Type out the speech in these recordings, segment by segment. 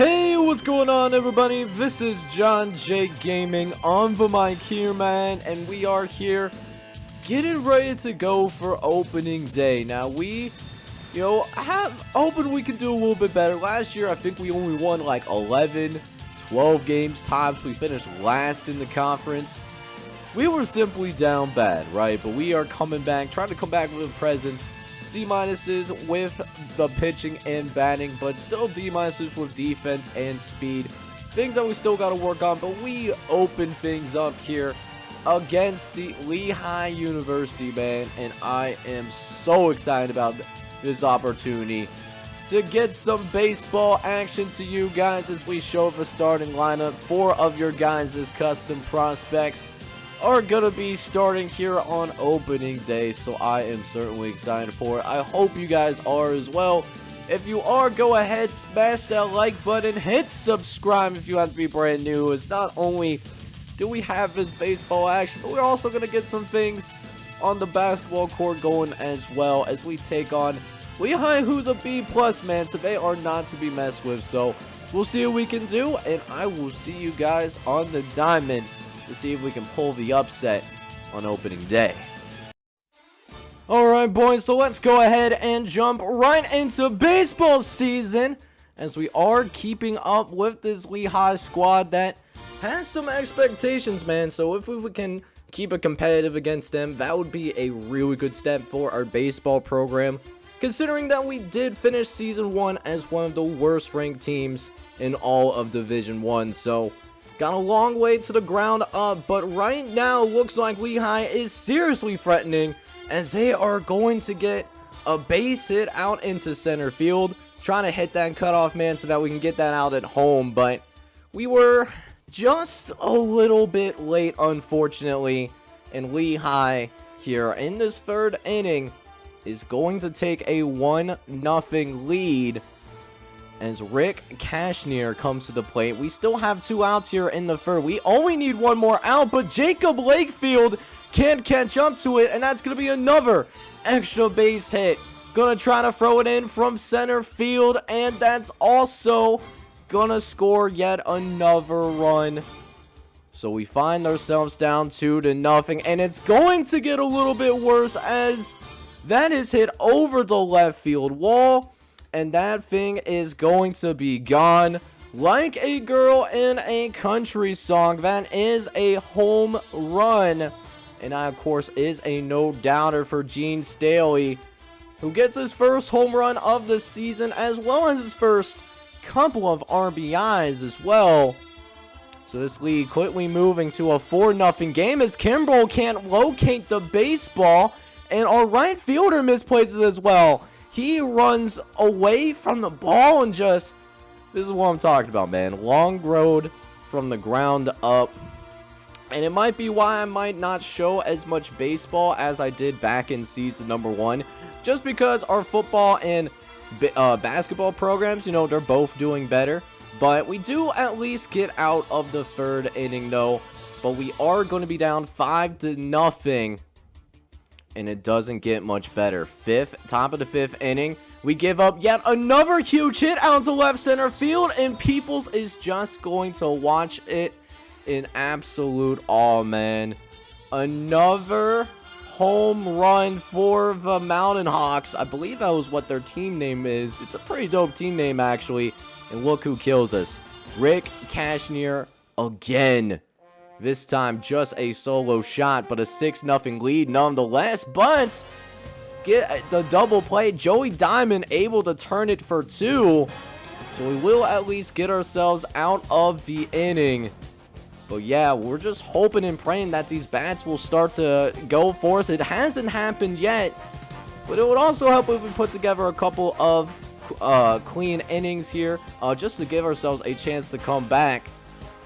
Hey, what's going on, everybody? This is John J Gaming on the mic here, man, and we are here getting ready to go for opening day. Now, we, have hoping we can do a little bit better. Last year, I think we only won like 11, 12 games tops. We finished last in the conference. We were simply down bad, right? But we are coming back, trying to come back with a presence. C-minuses with the pitching and batting, but still D-minuses with defense and speed. Things that we still got to work on, but we open things up here against the Lehigh University, man, and I am so excited about this opportunity to get some baseball action to you guys as we show the starting lineup. 4 of your guys' custom prospects are gonna be starting here on opening day, so I am certainly excited for it. I hope you guys are as well. If you are, go ahead, smash that like button, hit subscribe if you have to be brand new, as not only do we have this baseball action, but we're also gonna get some things on the basketball court going as well as we take on Lehigh, who's a B+, man, so they are not to be messed with. So we'll see what we can do, and I will see you guys on the diamond to see if we can pull the upset on opening day. Alright, boys, so let's go ahead and jump right into baseball season as we are keeping up with this Lehigh squad that has some expectations, man. So if we can keep it competitive against them, that would be a really good step for our baseball program, considering that we did finish season 1 as one of the worst ranked teams in all of Division 1. So got a long way to the ground up, but right now looks like Lehigh is seriously threatening as they are going to get a base hit out into center field, trying to hit that cutoff, man, so that we can get that out at home. But we were just a little bit late, unfortunately, and Lehigh here in this 3rd inning is going to take a 1-0 lead as Rick Cashner comes to the plate. We still have 2 outs here in the 3rd. We only need 1 more out, but Jacob Lakefield can't catch up to it, and that's going to be another extra base hit. Gonna try to throw it in from center field, and that's also gonna score yet another run. So we find ourselves down 2-0, and it's going to get a little bit worse as that is hit over the left field wall. And that thing is going to be gone. Like a girl in a country song, that is a home run. And that, of course, is a no-doubter for Gene Staley, who gets his first home run of the season, as well as his first couple of RBIs as well. So this lead quickly moving to a 4-0 game as Kimbrel can't locate the baseball, and our right fielder misplaces as well. He runs away from the ball and just, this is what I'm talking about, man. Long road from the ground up. And it might be why I might not show as much baseball as I did back in season number 1. Just because our football and basketball programs, they're both doing better. But we do at least get out of the 3rd inning, though. But we are going to be down 5-0. And it doesn't get much better. Top of the 5th inning, we give up yet another huge hit out to left center field, and Peoples is just going to watch it in absolute awe, man. Another home run for the Mountain Hawks. I believe that was what their team name is. It's a pretty dope team name, actually. And look who kills us. Rick Cashner again. This time, just a solo shot, but a 6-0 lead nonetheless. But get the double play. Joey Diamond able to turn it for 2. So we will at least get ourselves out of the inning. But yeah, we're just hoping and praying that these bats will start to go for us. It hasn't happened yet. But it would also help if we put together a couple of clean innings here, just to give ourselves a chance to come back.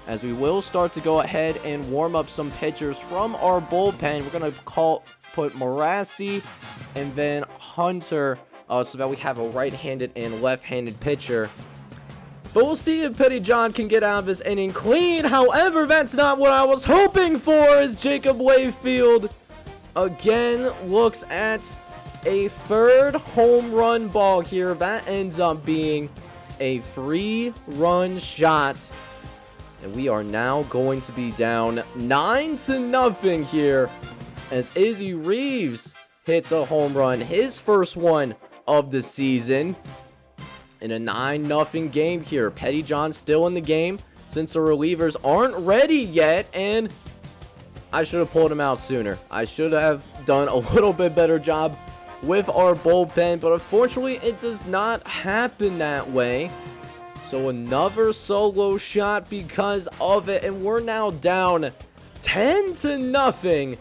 As we will start to go ahead and warm up some pitchers from our bullpen. We're going to put Morassi and then Hunter, so that we have a right-handed and left-handed pitcher. But we'll see if Petty John can get out of this inning clean. However, that's not what I was hoping for, as Jacob Layfield again looks at a 3rd home run ball here. That ends up being a 3-run shot. And we are now going to be down 9-0 here as Izzy Reeves hits a home run, his first one of the season, in a 9-0 game here. Petty John still in the game since the relievers aren't ready yet, and I should have pulled him out sooner. I should have done a little bit better job with our bullpen, but unfortunately it does not happen that way. So another solo shot because of it, and we're now down 10-0.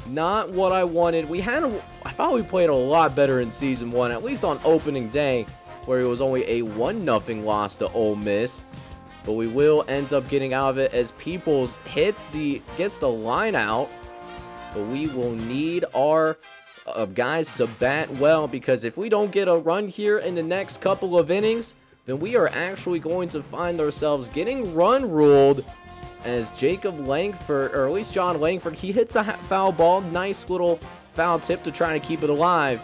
Not what I wanted. I thought we played a lot better in Season 1, at least on opening day, where it was only a 1-0 loss to Ole Miss. But we will end up getting out of it as Peoples gets the line out. But we will need our guys to bat well, because if we don't get a run here in the next couple of innings, then we are actually going to find ourselves getting run ruled, as Jacob Langford, or at least John Langford, he hits a foul ball. Nice little foul tip to try to keep it alive.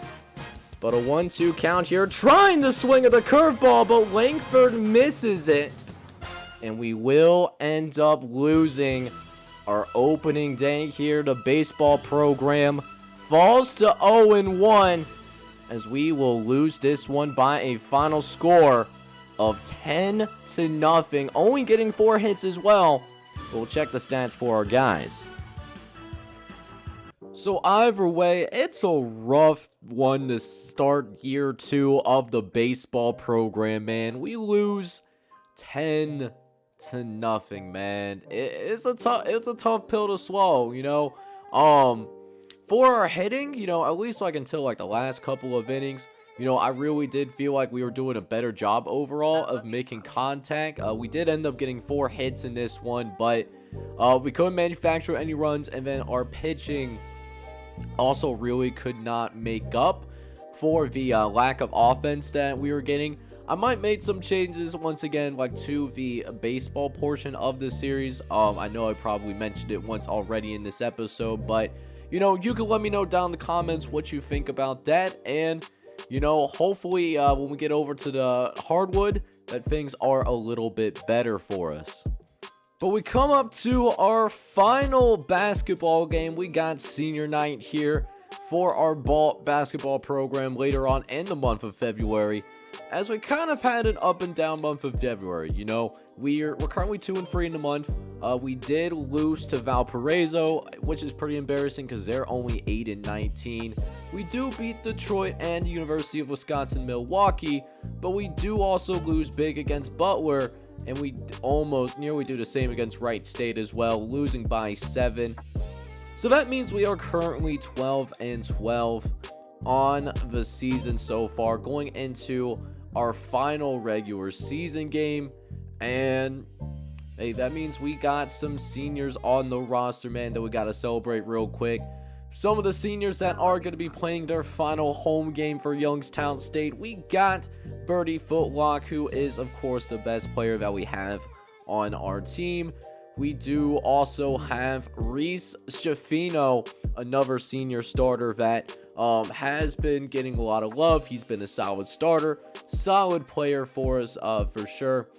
But a 1-2 count here, trying to swing at the curveball, but Langford misses it. And we will end up losing our opening day here. The baseball program falls to 0-1, as we will lose this one by a final score of 10-0. Only getting 4 hits as well. We'll check the stats for our guys. So either way, it's a rough one to start year 2 of the baseball program, man. We lose 10-0, man. It's a tough pill to swallow, you know. For our hitting, you know, at least like until like the last couple of innings, you know, I really did feel like we were doing a better job overall of making contact. We did end up getting 4 hits in this one, but we couldn't manufacture any runs, and then our pitching also really could not make up for the lack of offense that we were getting. I might make some changes once again, like to the baseball portion of the series. I know I probably mentioned it once already in this episode, but you know, you can let me know down in the comments what you think about that. And you know, hopefully when we get over to the hardwood, that things are a little bit better for us. But we come up to our final basketball game. We got senior night here for our basketball program later on in the month of February, as we kind of had an up and down month of February. You know, we're currently 2-3 in the month. We did lose to Valparaiso, which is pretty embarrassing because they're only 8-19. We do beat Detroit and University of Wisconsin-Milwaukee, but we do also lose big against Butler, and we almost nearly do the same against Wright State as well, losing by 7. So that means we are currently 12-12 on the season so far, going into our final regular season game. And hey, that means we got some seniors on the roster, man, that we got to celebrate real quick. Some of the seniors that are going to be playing their final home game for Youngstown State. We got Birdie Footlock, who is, of course, the best player that we have on our team. We do also have Reese Schifino, another senior starter that has been getting a lot of love. He's been a solid starter, solid player for us for sure.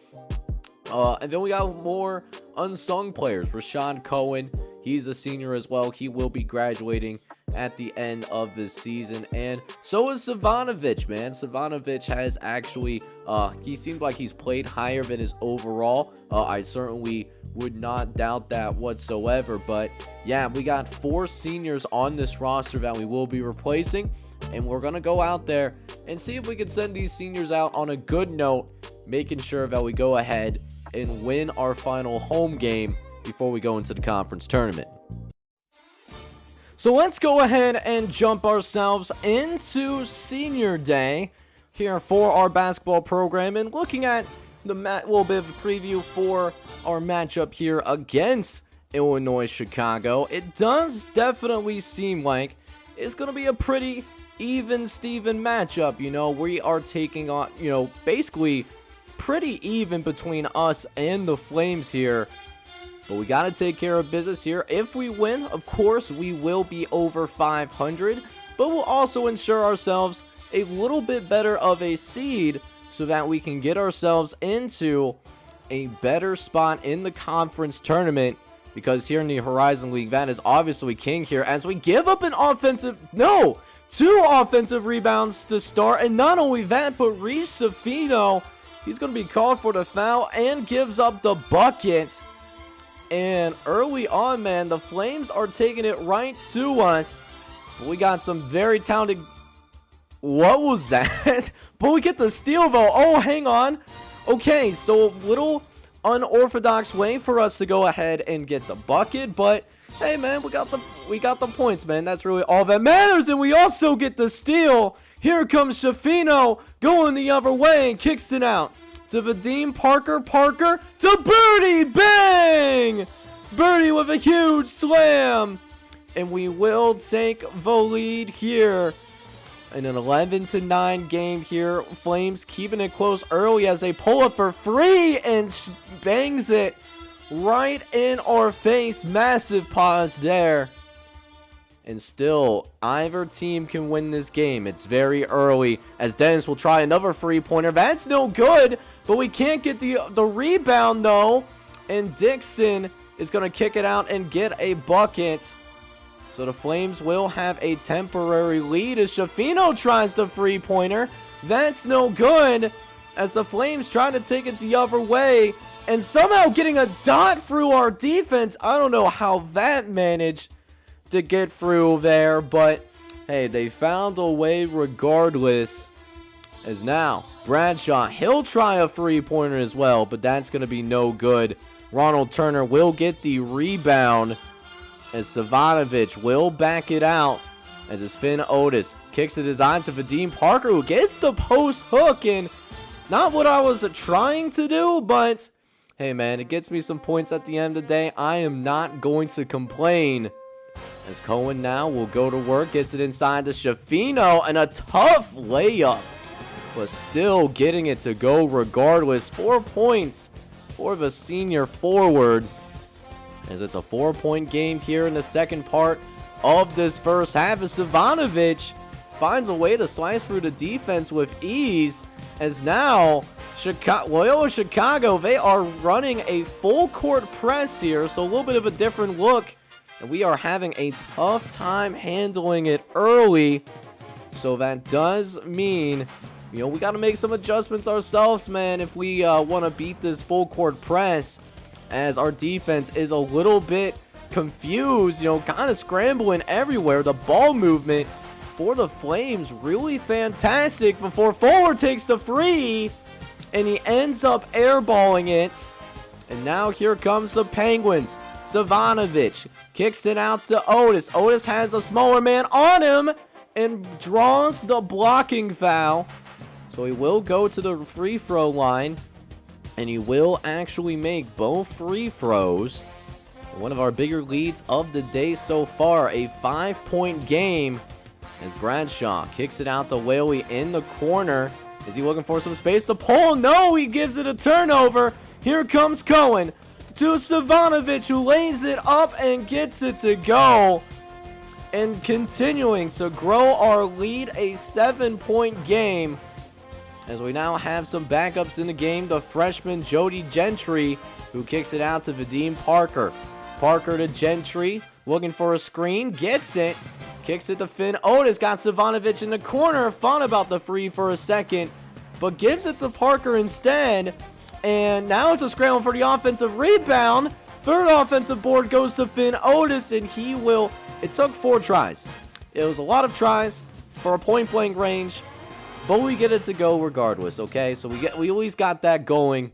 And then we got more unsung players. Rashad Cohen, he's a senior as well. He will be graduating at the end of the season. And so is Savanovic, man. Savanovic has actually, he seemed like he's played higher than his overall. I certainly would not doubt that whatsoever. But yeah, we got 4 seniors on this roster that we will be replacing. And we're going to go out there and see if we can send these seniors out on a good note, making sure that we go ahead and win our final home game before we go into the conference tournament. So let's go ahead and jump ourselves into senior day here for our basketball program, and looking at the little bit of a preview for our matchup here against Illinois Chicago. It does definitely seem like it's going to be a pretty even-Steven matchup. You know, we are taking on, you know, basically pretty even between us and the Flames here. But we got to take care of business here. If we win, of course, we will be over 500. But we'll also ensure ourselves a little bit better of a seed so that we can get ourselves into a better spot in the conference tournament. Because here in the Horizon League, that is obviously king here as we give up an two offensive rebounds to start. And not only that, but Reese Safino, he's going to be called for the foul and gives up the bucket. And early on, man, the Flames are taking it right to us. But we got some very talented... What was that? But we get the steal, though. Oh, hang on. Okay, so little unorthodox way for us to go ahead and get the bucket. But, hey, man, we got the points, man. That's really all that matters. And we also get the steal. Here comes Shafino going the other way and kicks it out to Vadim Parker to Birdie. Bang! Birdie with a huge slam. And we will take the lead here in an 11-9 game here. Flames keeping it close early as they pull up for free and bangs it right in our face. Massive pause there. And still, either team can win this game. It's very early as Dennis will try another free-pointer. That's no good, but we can't get the rebound, though. And Dixon is going to kick it out and get a bucket. So the Flames will have a temporary lead as Shafino tries the free-pointer. That's no good as the Flames try to take it the other way. And somehow getting a dot through our defense. I don't know how that managed to get through there, but hey, they found a way regardless. As now Bradshaw, he'll try a free-pointer as well, but that's going to be no good. Ronald Turner will get the rebound as Savanovic will back it out as it's Finn Otis kicks it inside to Vadim Parker, who gets the post hook. And not what I was trying to do, but hey, man, it gets me some points at the end of the day. I am not going to complain. As Cohen now will go to work, gets it inside to Shafino, and a tough layup, but still getting it to go regardless. 4 points for the senior forward, as it's a 4-point game here in the second part of this first half. As Savanovic finds a way to slice through the defense with ease, as now Loyola Chicago, they are running a full court press here, so a little bit of a different look. And we are having a tough time handling it early. So that does mean, we got to make some adjustments ourselves, man, if we want to beat this full court press. As our defense is a little bit confused, kind of scrambling everywhere. The ball movement for the Flames really fantastic before Fuller takes the free. And he ends up airballing it. And now here comes the Penguins. Savanovic kicks it out to Otis. Otis has a smaller man on him and draws the blocking foul. So he will go to the free throw line, and he will actually make both free throws. One of our bigger leads of the day so far, a 5-point game as Bradshaw kicks it out to Whaley in the corner. Is he looking for some space to pull? No, he gives it a turnover. Here comes Cohen to Savanovic, who lays it up and gets it to go. And continuing to grow our lead, a 7-point game. As we now have some backups in the game. The freshman Jody Gentry, who kicks it out to Vadim Parker. Parker to Gentry, looking for a screen, gets it. Kicks it to Finn Otis, got Savanovic in the corner. Thought about the free for a second, but gives it to Parker instead. And now it's a scramble for the offensive rebound. Third offensive board goes to Finn Otis, and he will... It took 4 tries. It was a lot of tries for a point-blank range, but we get it to go regardless, okay? So we at least got that going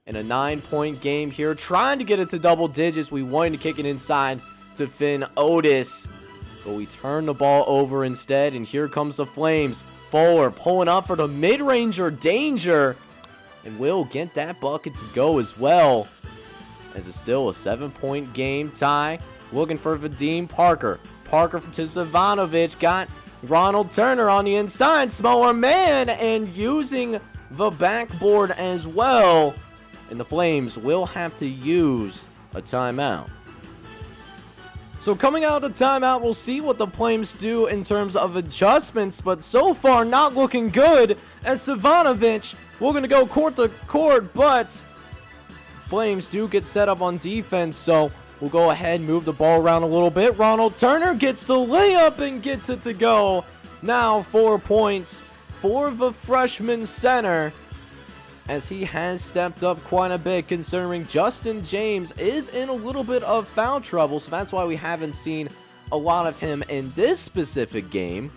in a 9-point game here. Trying to get it to double digits. We wanted to kick it inside to Finn Otis, but we turn the ball over instead, and here comes the Flames. Fuller pulling up for the mid-ranger Danger, and will get that bucket to go as well, as it's still a 7-point game tie. Looking for Vadim Parker. Parker to Savanovic. Got Ronald Turner on the inside. Smaller man, and using the backboard as well. And the Flames will have to use a timeout. So coming out of the timeout, we'll see what the Flames do in terms of adjustments. But so far, not looking good, as Savanovic We're going to go court to court, but Flames do get set up on defense, so we'll go ahead and move the ball around a little bit. Ronald Turner gets the layup and gets it to go. Now 4 points for the freshman center, as he has stepped up quite a bit, considering Justin James is in a little bit of foul trouble, so that's why we haven't seen a lot of him in this specific game.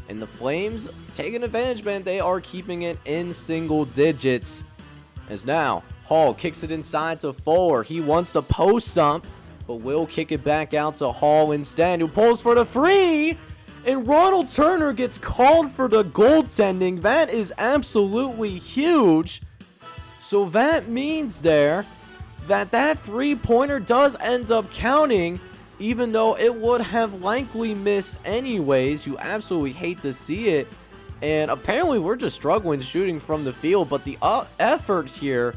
And the Flames taking advantage, man. They are keeping it in single digits, as now Hall kicks it inside to Fuller. He wants to post up, but will kick it back out to Hall instead, who pulls for the free. And Ronald Turner gets called for the goaltending. That is absolutely huge. So that means there that that three-pointer does end up counting, even though it would have likely missed anyways. You absolutely hate to see it. And apparently we're just struggling shooting from the field, but the effort here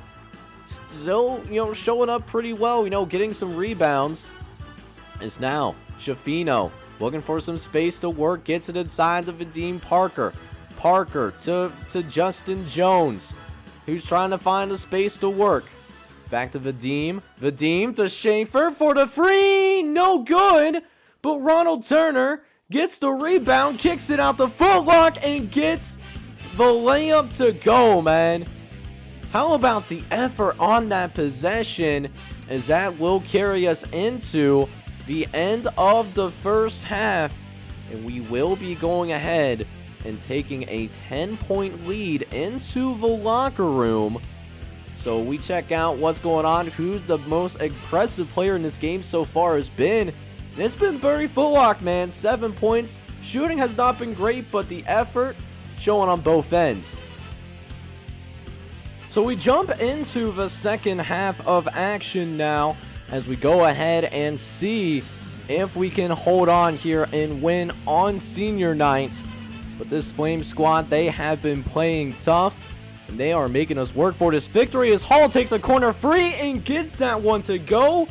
still, showing up pretty well, getting some rebounds. Is now Shafino looking for some space to work, gets it inside to Vadim Parker. Parker to Justin Jones, who's trying to find a space to work. Back to Vadim. Vadim to Schaefer for the free. No good. But Ronald Turner gets the rebound, kicks it out the footlock, and gets the layup to go, man. How about the effort on that possession, as that will carry us into the end of the first half. And we will be going ahead and taking a 10-point lead into the locker room. So we check out what's going on, who's the most impressive player in this game so far has been. And it's been Bertie Footlock, man. 7 points. Shooting has not been great, but the effort showing on both ends. So we jump into the second half of action now, as we go ahead and see if we can hold on here and win on senior night. But this Flame squad, they have been playing tough, and they are making us work for this victory, as Hall takes a corner free and gets that one to go.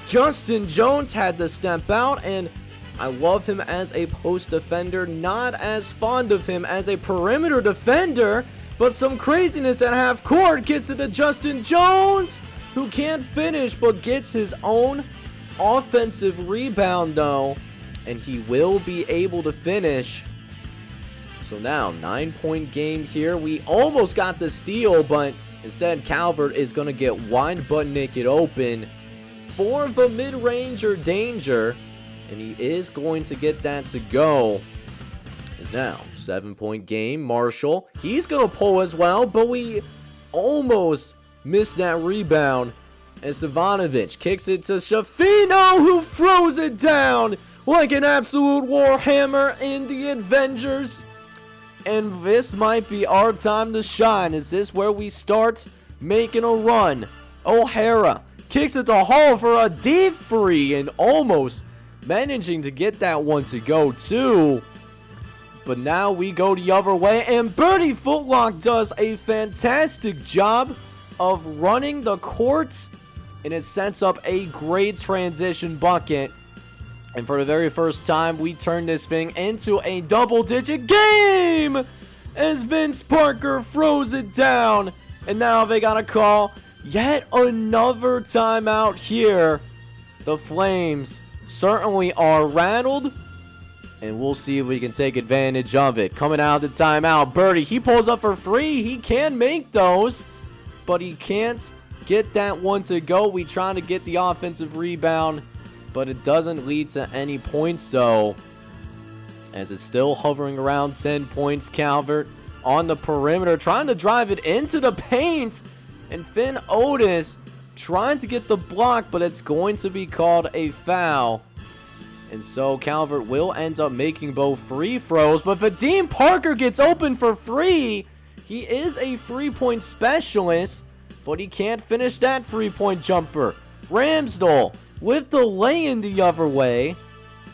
Justin Jones had to step out, and I love him as a post defender, not as fond of him as a perimeter defender, but some craziness at half court. Gets it to Justin Jones, who can't finish but gets his own offensive rebound though, and he will be able to finish. So now 9-point game here. We almost got the steal, but instead Calvert is going to get wide butt naked open for the mid-ranger Danger, and he is going to get that to go. Is now 7-point game. Marshall, he's going to pull as well, but we almost missed that rebound. And Stevanovic kicks it to Shafino, who throws it down like an absolute warhammer in the Avengers. And this might be our time to shine. Is this where we start making a run? O'Hara kicks it to Hall for a deep three, and almost managing to get that one to go too. But now we go the other way, and Bertie Footlock does a fantastic job of running the court, and it sets up a great transition bucket. And for the very first time, we turn this thing into a double-digit game as Vince Parker throws it down. And now they got to call yet another timeout here. The Flames certainly are rattled, and we'll see if we can take advantage of it. Coming out of the timeout, Bertie, he pulls up for three. He can make those, but he can't get that one to go. We try to get the offensive rebound, but it doesn't lead to any points though, as it's still hovering around 10 points. Calvert on the perimeter trying to drive it into the paint, and Finn Otis trying to get the block, but it's going to be called a foul. And so Calvert will end up making both free throws, but Vadim Parker gets open for three. He is a three-point specialist, but he can't finish that three-point jumper. Ramsdale with the lay-in the other way,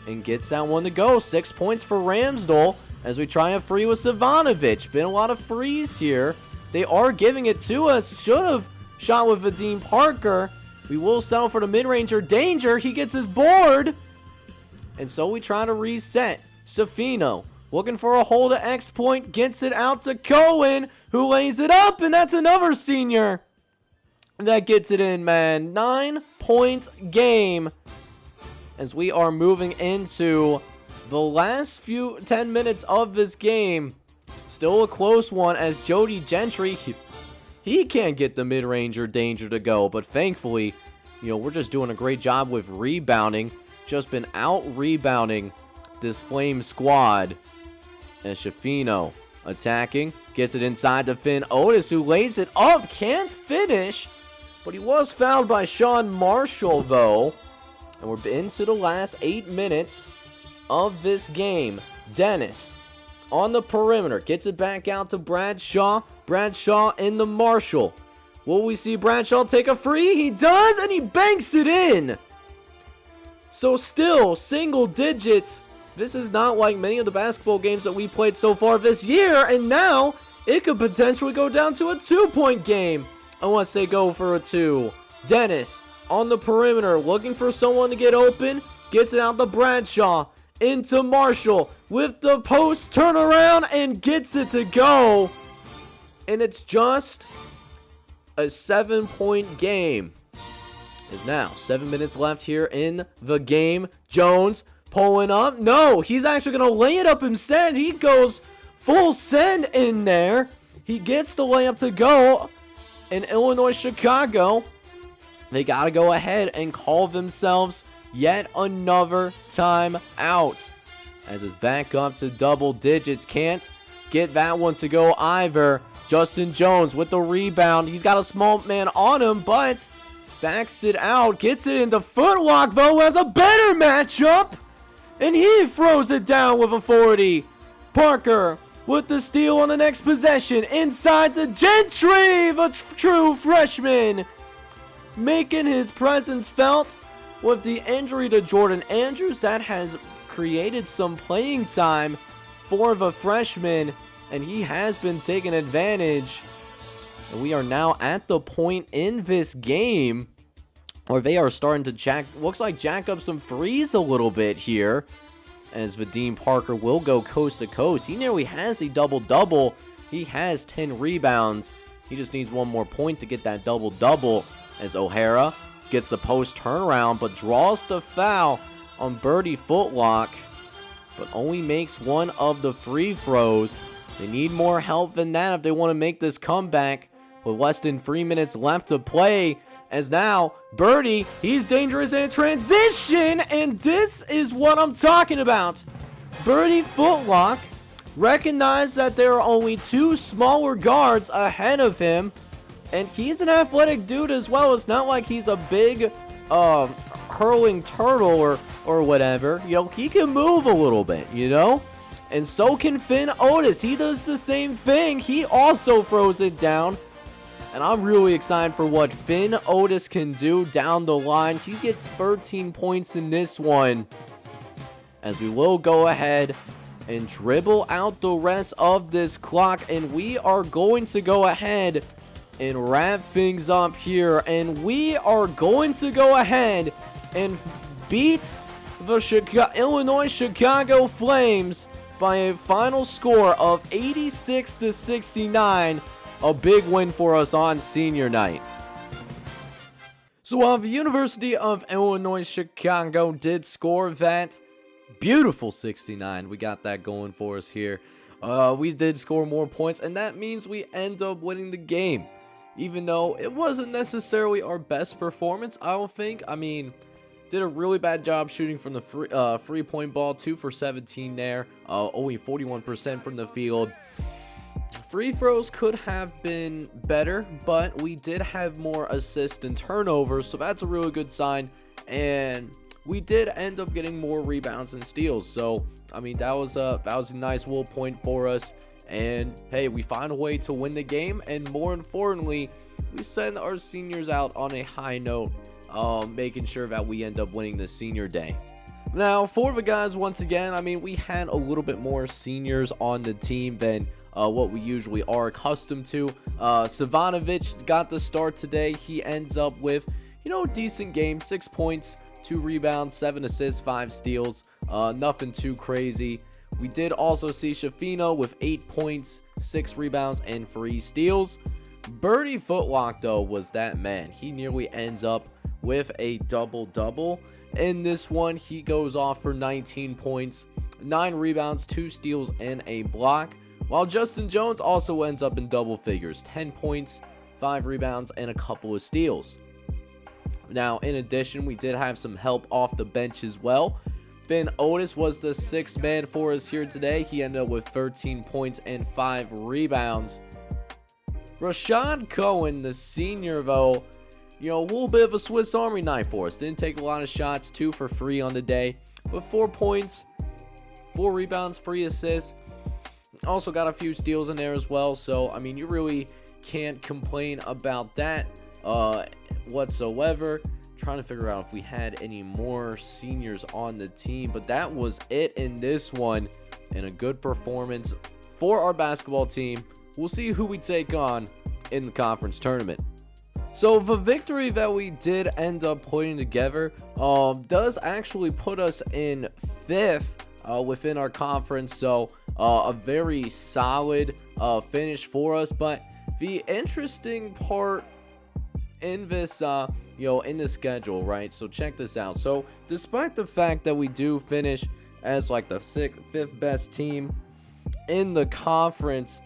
and gets that one to go. 6 points for Ramsdale as we try a free with Stevanovic. Been a lot of frees here. They are giving it to us. Should have shot with Vadim Parker. We will settle for the mid-ranger Danger. He gets his board. And so we try to reset. Safino looking for a hole to X point. Gets it out to Cohen, who lays it up, and that's another senior that gets it in, man. 9-point game as we are moving into the last 10 minutes of this game. Still a close one as Jody Gentry, he can't get the mid-range or danger to go, but thankfully, you know, we're just doing a great job with rebounding. Just been out-rebounding this Flame squad. As Shafino attacking, gets it inside to Finn Otis, who lays it up, can't finish, but he was fouled by Sean Marshall, though. And we're into the last 8 minutes of this game. Dennis on the perimeter, gets it back out to Bradshaw. Bradshaw in the Marshall. Will we see Bradshaw take a free? He does, and he banks it in. So still single digits. This is not like many of the basketball games that we played so far this year, and now it could potentially go down to a 2-point game unless they go for a 2. Dennis on the perimeter, looking for someone to get open, gets it out to Bradshaw, into Marshall with the post turnaround and gets it to go. And it's just a 7-point game. There's now 7 minutes left here in the game. Jones pulling up. No, he's actually going to lay it up instead. He goes full send in there. He gets the layup to go. And Illinois Chicago, they got to go ahead and call themselves yet another timeout. As it's back up to double digits. Can't get that one to go either. Justin Jones with the rebound. He's got a small man on him, but backs it out. Gets it into footlock, though, has a better matchup. And he throws it down with a 40. Parker with the steal on the next possession. Inside to Gentry, the true freshman, making his presence felt with the injury to Jordan Andrews. That has created some playing time for the freshman, and he has been taking advantage. And we are now at the point in this game where they are starting to jack up some threes a little bit here, as Vadim Parker will go coast to coast. He nearly has a double-double. He has 10 rebounds. He just needs one more point to get that double-double, as O'Hara gets the post turnaround but draws the foul on Birdie Footlock, but only makes one of the free throws. They need more help than that if they want to make this comeback with less than 3 minutes left to play. As now, Birdie, he's dangerous in transition, and this is what I'm talking about. Birdie Footlock recognized that there are only 2 smaller guards ahead of him, and he's an athletic dude as well. It's not like he's a big hurling turtle or whatever. You know, he can move a little bit, you know? And so can Finn Otis. He does the same thing. He also throws it down. And I'm really excited for what Finn Otis can do down the line. He gets 13 points in this one, as we will go ahead and dribble out the rest of this clock. And we are going to go ahead and wrap things up here. And we are going to go ahead and beat the Illinois Chicago Flames by a final score of 86-69. A big win for us on senior night. So while the University of Illinois Chicago did score that beautiful 69, we got that going for us here. We did score more points, and that means we end up winning the game. Even though it wasn't necessarily our best performance, I don't think. I mean, did a really bad job shooting from the free-point ball, 2 for 17 there. Only 41% from the field. Free throws could have been better, but we did have more assists and turnovers, so that's a really good sign. And we did end up getting more rebounds and steals, so I mean that was a nice little point for us. And hey, we found a way to win the game, and more importantly, we send our seniors out on a high note, making sure that we end up winning the senior day. Now, for the guys, once again, I mean, we had a little bit more seniors on the team than what we usually are accustomed to. Savanovic got the start today. He ends up with, you know, a decent game. 6 points, 2 rebounds, 7 assists, 5 steals. Nothing too crazy. We did also see Shafino with 8 points, 6 rebounds, and 3 steals. Birdie Footlock, though, was that man. He nearly ends up with a double-double. In this one, he goes off for 19 points, 9 rebounds, 2 steals, and a block. While Justin Jones also ends up in double figures, 10 points, 5 rebounds, and a couple of steals. Now, in addition, we did have some help off the bench as well. Finn Otis was the 6th man for us here today. He ended up with 13 points and 5 rebounds. Rashad Cohen, the senior, though, a little bit of a Swiss Army knife for us. Didn't take a lot of shots, 2 for 3 on the day, but 4 points, 4 rebounds, 3 assists. Also got a few steals in there as well. So, I mean, you really can't complain about that whatsoever. Trying to figure out if we had any more seniors on the team, but that was it in this one, and a good performance for our basketball team. We'll see who we take on in the conference tournament. So the victory that we did end up putting together does actually put us in 5th within our conference. So a very solid finish for us. But the interesting part in this in the schedule, right? So check this out. So despite the fact that we do finish as like the 5th best team in the conference,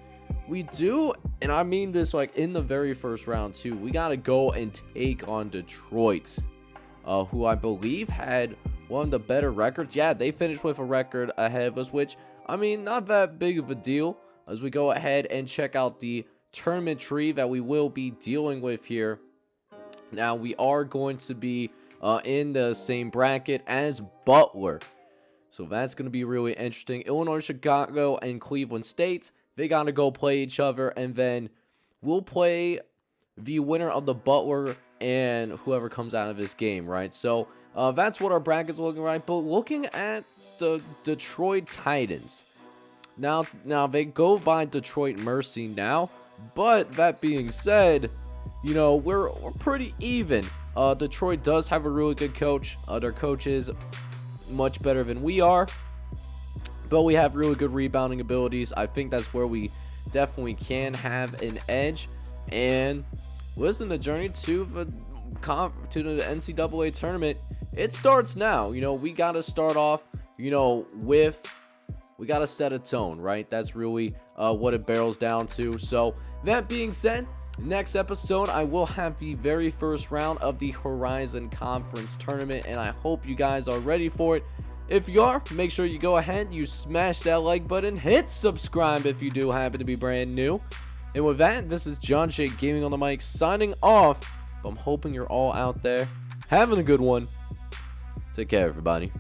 we do, and I mean this like in the very first round too, we got to go and take on Detroit, who I believe had one of the better records. Yeah, they finished with a record ahead of us, which, I mean, not that big of a deal, as we go ahead and check out the tournament tree that we will be dealing with here. Now, we are going to be in the same bracket as Butler, so that's going to be really interesting. Illinois, Chicago, and Cleveland State, they got to go play each other, and then we'll play the winner of the Butler and whoever comes out of this game, right? So that's what our bracket's looking like. But looking at the Detroit Titans, now they go by Detroit Mercy now, but that being said, we're pretty even. Detroit does have a really good coach. Their coach is much better than we are, but we have really good rebounding abilities. I think that's where we definitely can have an edge. And listen, the journey to the NCAA tournament, it starts now. We got to start off, we got to set a tone, right? That's really what it barrels down to. So that being said, next episode, I will have the very first round of the Horizon Conference Tournament, and I hope you guys are ready for it. If you are, make sure you go ahead, you smash that like button, hit subscribe if you do happen to be brand new. And with that, this is John Shake Gaming on the mic signing off. I'm hoping you're all out there having a good one. Take care, everybody.